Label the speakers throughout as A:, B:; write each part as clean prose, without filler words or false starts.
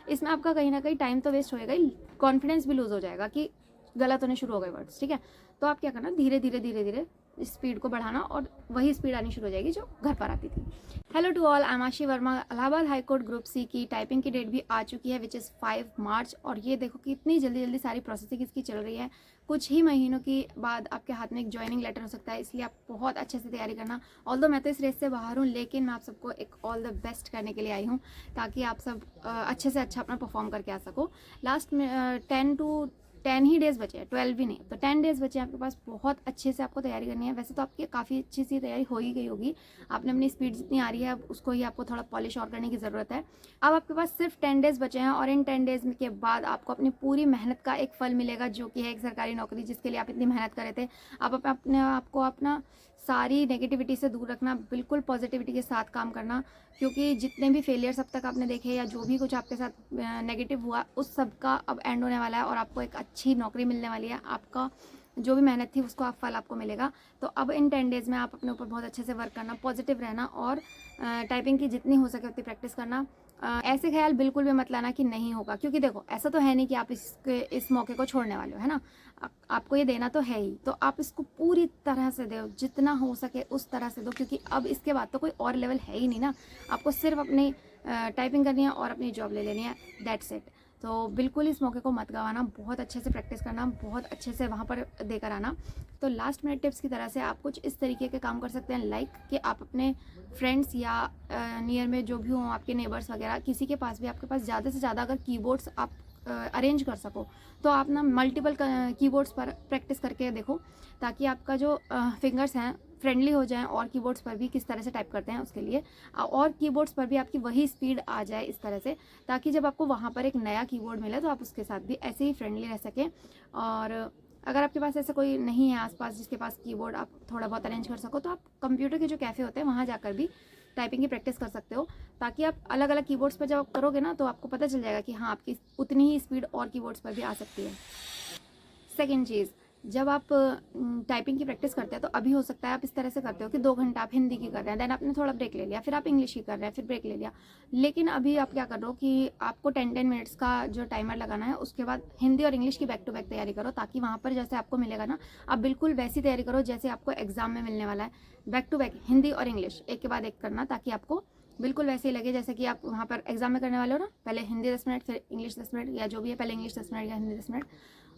A: इसमें आपका कहीं ना कहीं टाइम तो वेस्ट होएगा ही, कॉन्फिडेंस भी लूज हो जाएगा कि गलत होने शुरू हो गए वर्ड्स, ठीक है। तो आप क्या करना, धीरे धीरे धीरे धीरे स्पीड को बढ़ाना और वही स्पीड आनी शुरू हो जाएगी जो घर पर आती थी। Hello to all, I am Aashi Verma. Allahabad high court group C की टाइपिंग की डेट भी आ चुकी है, विच इज़ 5 मार्च। और ये देखो कि इतनी जल्दी जल्दी सारी प्रोसेसिंग इसकी चल रही है। कुछ ही महीनों के बाद आपके हाथ में एक ज्वाइनिंग लेटर हो सकता है, इसलिए आप बहुत अच्छे से तैयारी करना। ऑल्दो मैं तो इस रेस से बाहर हूँ, लेकिन मैं आप सबको एक ऑल द बेस्ट करने के लिए आई हूँ, ताकि आप सब अच्छे से अच्छा अपना परफॉर्म करके आ सको। लास्ट में 10 ही डेज़ बचे हैं, 12 भी नहीं, तो 10 डेज़ बचे हैं आपके पास। बहुत अच्छे से आपको तैयारी करनी है। वैसे तो आपकी काफ़ी अच्छी सी तैयारी हो ही गई होगी, आपने अपनी स्पीड जितनी आ रही है अब उसको ही आपको थोड़ा पॉलिश और करने की ज़रूरत है। अब आपके पास सिर्फ 10 डेज़ बचे हैं, और इन 10 डेज़ के बाद आपको अपनी पूरी मेहनत का एक फल मिलेगा, जो कि है एक सरकारी नौकरी, जिसके लिए आप इतनी मेहनत कर रहे थे। आप अपने आपको अपना सारी नेगेटिविटी से दूर रखना, बिल्कुल पॉजिटिविटी के साथ काम करना, क्योंकि जितने भी फेलियर्स अब तक आपने देखे या जो भी कुछ आपके साथ नेगेटिव हुआ, उस सब का अब एंड होने वाला है और आपको एक अच्छी नौकरी मिलने वाली है। आपका जो भी मेहनत थी उसको फल आपको मिलेगा। तो अब इन 10 डेज़ में आप अपने ऊपर बहुत अच्छे से वर्क करना, पॉजिटिव रहना, और टाइपिंग की जितनी हो सके उतनी प्रैक्टिस करना। ऐसे ख्याल बिल्कुल भी मत लाना कि नहीं होगा, क्योंकि देखो ऐसा तो है नहीं कि आप इस मौके को छोड़ने वाले हो, है ना। आपको ये देना तो है ही, तो आप इसको पूरी तरह से दो, जितना हो सके उस तरह से दो, क्योंकि अब इसके बाद तो कोई और लेवल है ही नहीं ना। आपको सिर्फ अपनी टाइपिंग करनी है और अपनी जॉब ले लेनी है, दैट्स इट। तो बिल्कुल इस मौके को मत गंवाना, बहुत अच्छे से प्रैक्टिस करना, बहुत अच्छे से वहाँ पर देकर आना। तो लास्ट मिनट टिप्स की तरह से आप कुछ इस तरीके के काम कर सकते हैं, लाइक कि आप अपने फ्रेंड्स या नियर में जो भी हों, आपके नेबर्स वगैरह, किसी के पास भी आपके पास ज़्यादा से ज़्यादा अगर कीबोर्ड्स आप अरेंज कर सको, तो आप ना मल्टीपल कीबोर्ड्स पर प्रैक्टिस करके देखो, ताकि आपका जो फिंगर्स हैं फ्रेंडली हो जाएं, और कीबोर्ड्स पर भी किस तरह से टाइप करते हैं उसके लिए, और कीबोर्ड्स पर भी आपकी वही स्पीड आ जाए इस तरह से, ताकि जब आपको वहाँ पर एक नया कीबोर्ड मिले तो आप उसके साथ भी ऐसे ही फ्रेंडली रह सकें। और अगर आपके पास ऐसा कोई नहीं है आसपास जिसके पास कीबोर्ड आप थोड़ा बहुत अरेंज कर सको, तो आप कंप्यूटर के जो कैफ़े होते हैं वहाँ जाकर भी टाइपिंग की प्रैक्टिस कर सकते हो, ताकि आप अलग अलग कीबोर्ड्स पर जब आप करोगे ना, तो आपको पता चल जाएगा कि हाँ, आपकी उतनी ही स्पीड और कीबोर्ड्स पर भी आ सकती है। सेकेंड चीज़, जब आप टाइपिंग की प्रैक्टिस करते हैं, तो अभी हो सकता है आप इस तरह से करते हो कि 2 घंटा आप हिंदी की कर रहे हैं, देन आपने थोड़ा ब्रेक ले लिया, फिर आप इंग्लिश की कर रहे हैं, फिर ब्रेक ले लिया। लेकिन अभी आप क्या कर रहे हो कि आपको 10-10 मिनट्स का जो टाइमर लगाना है, उसके बाद हिंदी और इंग्लिश की बैक टू बैक तैयारी करो, ताकि वहाँ पर जैसे आपको मिलेगा ना, आप बिल्कुल वैसी तैयारी करो जैसे आपको एग्जाम में मिलने वाला है। बैक टू बैक हिंदी और इंग्लिश एक के बाद एक करना, ताकि आपको बिल्कुल वैसे ही लगे जैसे कि आप वहाँ पर एग्जाम में करने वाले हो ना। पहले हिंदी 10 मिनट, फिर इंग्लिश 10 मिनट, या जो भी है, पहले इंग्लिश 10 मिनट या हिंदी 10 मिनट।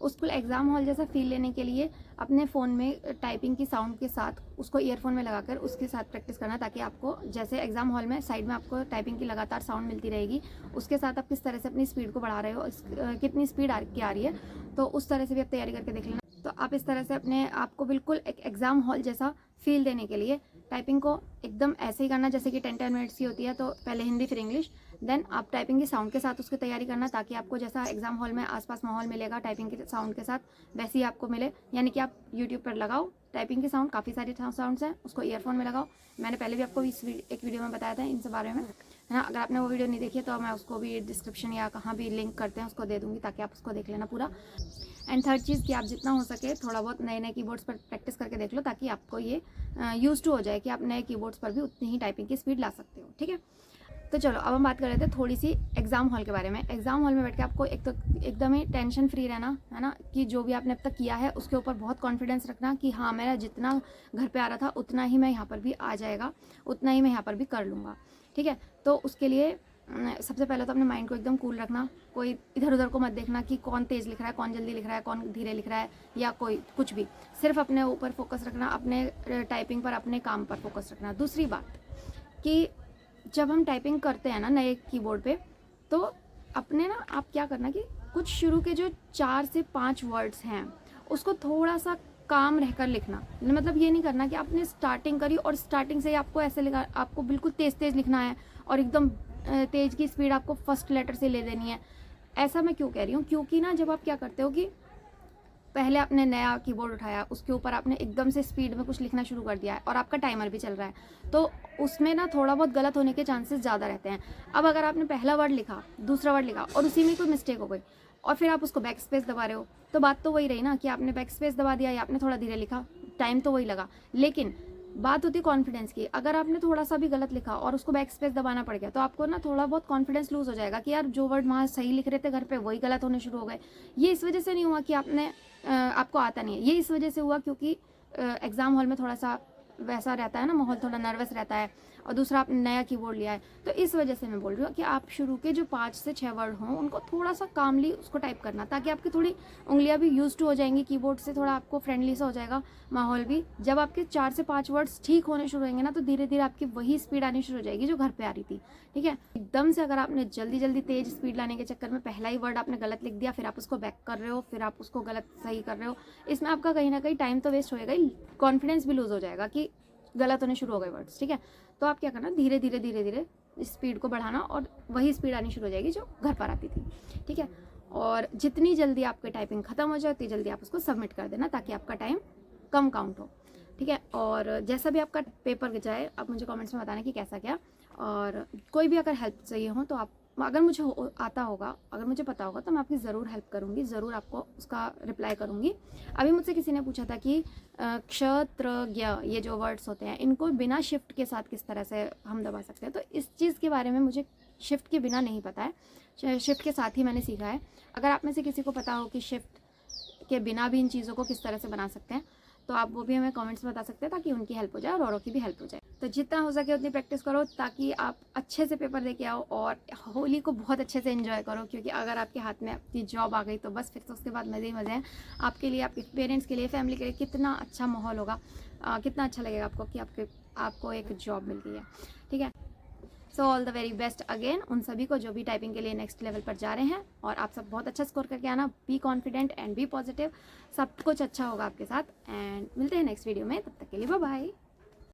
A: उसको एग्ज़ाम हॉल जैसा फील लेने के लिए अपने फ़ोन में टाइपिंग की साउंड के साथ उसको ईयरफोन में लगाकर उसके साथ प्रैक्टिस करना, ताकि आपको जैसे एग्ज़ाम हॉल में साइड में आपको टाइपिंग की लगातार साउंड मिलती रहेगी, उसके साथ आप किस तरह से अपनी स्पीड को बढ़ा रहे हो, कितनी स्पीड आ रही है, तो उस तरह से भी आप तैयारी करके देख लेना। तो आप इस तरह से अपने आप को बिल्कुल एक एग्ज़ाम हॉल जैसा फील देने के लिए टाइपिंग को एकदम ऐसे ही करना जैसे कि 10-10 मिनट्स की होती है। तो पहले हिंदी फिर इंग्लिश, देन आप टाइपिंग की साउंड के साथ उसकी तैयारी करना, ताकि आपको जैसा एग्जाम हॉल में आसपास माहौल मिलेगा टाइपिंग के साउंड के साथ, वैसे ही आपको मिले। यानी कि आप यूट्यूब पर लगाओ टाइपिंग की साउंड, काफ़ी सारी साउंड्स हैं, उसको ईयरफोन में लगाओ। मैंने पहले भी आपको एक वीडियो में बताया था इन सब बारे में, है ना। अगर आपने वो वीडियो नहीं देखी है तो मैं उसको भी डिस्क्रिप्शन या कहाँ भी लिंक करते हैं उसको दे दूँगी, ताकि आप उसको देख लेना पूरा। एंड थर्ड चीज़ कि आप जितना हो सके थोड़ा बहुत नए नए कीबोर्ड्स पर प्रैक्टिस करके देख लो, ताकि आपको ये यूज टू हो जाए कि आप नए कीबोर्ड्स पर भी उतनी ही टाइपिंग की स्पीड ला सकते हो, ठीक है। तो चलो अब हम बात कर रहे थे थोड़ी सी एग्जाम हॉल के बारे में। एग्जाम हॉल में बैठ के आपको एक तो एकदम ही टेंशन फ्री रहना, है ना, कि जो भी आपने अब तक किया है उसके ऊपर बहुत कॉन्फिडेंस रखना कि हाँ, मेरा जितना घर पे आ रहा था उतना ही मैं यहाँ पर भी आ जाएगा, उतना ही मैं यहाँ पर भी कर लूँगा, ठीक है। तो उसके लिए सबसे पहले तो अपने माइंड को एकदम कूल रखना, कोई इधर उधर को मत देखना कि कौन तेज़ लिख रहा है, कौन जल्दी लिख रहा है, कौन धीरे लिख रहा है, या कोई कुछ भी। सिर्फ अपने ऊपर फोकस रखना, अपने टाइपिंग पर, अपने काम पर फोकस रखना। दूसरी बात कि जब हम टाइपिंग करते हैं ना नए कीबोर्ड पे, तो अपने ना आप क्या करना कि कुछ शुरू के जो 4 से 5 वर्ड्स हैं उसको थोड़ा सा काम रहकर लिखना। मतलब ये नहीं करना कि आपने स्टार्टिंग करी और स्टार्टिंग से ही आपको ऐसे लिखा, आपको बिल्कुल तेज़ तेज़ लिखना है और एकदम तेज़ की स्पीड आपको फर्स्ट लेटर से ले देनी है। ऐसा मैं क्यों कह रही हूँ, क्योंकि ना जब आप क्या करते हो कि पहले आपने नया कीबोर्ड उठाया, उसके ऊपर आपने एकदम से स्पीड में कुछ लिखना शुरू कर दिया है और आपका टाइमर भी चल रहा है, तो उसमें ना थोड़ा बहुत गलत होने के चांसेस ज़्यादा रहते हैं। अब अगर आपने पहला वर्ड लिखा, दूसरा वर्ड लिखा और उसी में कोई मिस्टेक हो गई और फिर आप उसको बैक स्पेस दबा रहे हो, तो बात तो वही रही ना कि आपने बैक स्पेस दबा दिया या आपने थोड़ा धीरे लिखा, टाइम तो वही लगा। लेकिन बात होती है कॉन्फिडेंस की। अगर आपने थोड़ा सा भी गलत लिखा और उसको बैक स्पेस दबाना पड़ गया तो आपको ना थोड़ा बहुत कॉन्फिडेंस लूज हो जाएगा कि यार जो वर्ड वहाँ सही लिख रहे थे घर पे वही गलत होने शुरू हो गए। ये इस वजह से नहीं हुआ कि आपको आता नहीं है, ये इस वजह से हुआ क्योंकि एग्ज़ाम हॉल में थोड़ा सा वैसा रहता है ना, माहौल थोड़ा नर्वस रहता है, और दूसरा आपने नया कीबोर्ड लिया है। तो इस वजह से मैं बोल रही हूँ कि आप शुरू के जो 5 से 6 वर्ड हों उनको थोड़ा सा कामली उसको टाइप करना, ताकि आपकी थोड़ी उंगलियां भी यूज टू हो जाएंगी कीबोर्ड से, थोड़ा आपको फ्रेंडली सा हो जाएगा माहौल भी। जब आपके 4 से 5 वर्ड्स ठीक होने शुरू होंगे ना तो धीरे धीरे आपकी वही स्पीड आनी शुरू हो जाएगी जो घर पे आ रही थी। ठीक है, एकदम से अगर आपने जल्दी जल्दी तेज स्पीड लाने के चक्कर में पहला ही वर्ड आपने गलत लिख दिया, फिर आप उसको बैक कर रहे हो, फिर आप उसको गलत सही कर रहे हो, इसमें आपका कहीं ना कहीं टाइम तो वेस्ट होएगा ही, कॉन्फिडेंस भी लूज हो जाएगा कि गलत होने शुरू हो गए वर्ड्स। ठीक है, तो आप क्या करना, धीरे धीरे धीरे धीरे स्पीड को बढ़ाना और वही स्पीड आनी शुरू हो जाएगी जो घर पर आती थी। ठीक है, और जितनी जल्दी आपकी टाइपिंग खत्म हो जाए उतनी जल्दी आप उसको सबमिट कर देना ताकि आपका टाइम कम काउंट हो। ठीक है, और जैसा भी आपका पेपर जाए आप मुझे कमेंट्स में बताना कि कैसा क्या, और कोई भी अगर हेल्प चाहिए हो तो आप, अगर मुझे आता होगा, अगर मुझे पता होगा तो मैं आपकी ज़रूर हेल्प करूँगी, ज़रूर आपको उसका रिप्लाई करूँगी। अभी मुझसे किसी ने पूछा था कि क्षत्रज्ञ ये जो वर्ड्स होते हैं इनको बिना शिफ्ट के साथ किस तरह से हम दबा सकते हैं, तो इस चीज़ के बारे में मुझे शिफ्ट के बिना नहीं पता है, शिफ्ट के साथ ही मैंने सीखा है। अगर आप में से किसी को पता हो कि शिफ्ट के बिना भी इन चीज़ों को किस तरह से बना सकते हैं तो आप वो भी हमें कमेंट्स में बता सकते हैं ताकि उनकी हेल्प हो जाए और औरों की भी हेल्प हो जाए। तो जितना हो सके उतनी प्रैक्टिस करो ताकि आप अच्छे से पेपर दे के आओ और होली को बहुत अच्छे से एंजॉय करो, क्योंकि अगर आपके हाथ में आपकी जॉब आ गई तो बस फिर तो उसके बाद मज़े ही मज़े हैं आपके लिए, आपके पेरेंट्स के लिए, फैमिली के लिए। कितना अच्छा माहौल होगा, कितना अच्छा लगेगा आपको कि आपको एक जॉब मिल गई है। ठीक है, so all the very best again उन सभी को जो भी टाइपिंग के लिए नेक्स्ट लेवल पर जा रहे हैं, और आप सब बहुत अच्छा स्कोर करके आना। Be confident and be positive, सब कुछ अच्छा होगा आपके साथ। एंड मिलते हैं नेक्स्ट वीडियो में, तब तक के लिए बाय बाय।